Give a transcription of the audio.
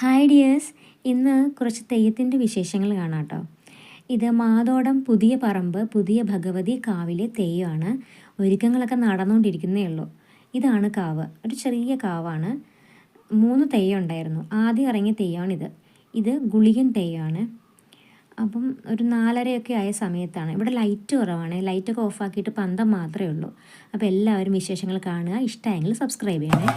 Hi dears, ഇന്ന് കുറച്ച് തെയ്യത്തിൻ്റെ വിശേഷങ്ങൾ കാണാം കേട്ടോ. ഇത് മാതോടം പുതിയ പറമ്പ് പുതിയ ഭഗവതി കാവിലെ തെയ്യമാണ്. ഒരുക്കങ്ങളൊക്കെ നടന്നുകൊണ്ടിരിക്കുന്നേ ഉള്ളൂ. ഇതാണ് കാവ്, ഒരു ചെറിയ കാവാണ്. 3 തെയ്യം ഉണ്ടായിരുന്നു. ആദ്യം ഇറങ്ങിയ തെയ്യമാണിത്. ഇത് ഗുളികൻ തെയ്യമാണ്. അപ്പം ഒരു 4:30 ആയ സമയത്താണ്. ഇവിടെ ലൈറ്റ് കുറവാണ്, ലൈറ്റൊക്കെ ഓഫാക്കിയിട്ട് പന്തം മാത്രമേ ഉള്ളൂ. അപ്പോൾ എല്ലാവരും വിശേഷങ്ങൾ കാണുക. ഇഷ്ടമായെങ്കിൽ സബ്സ്ക്രൈബ് ചെയ്യണേ.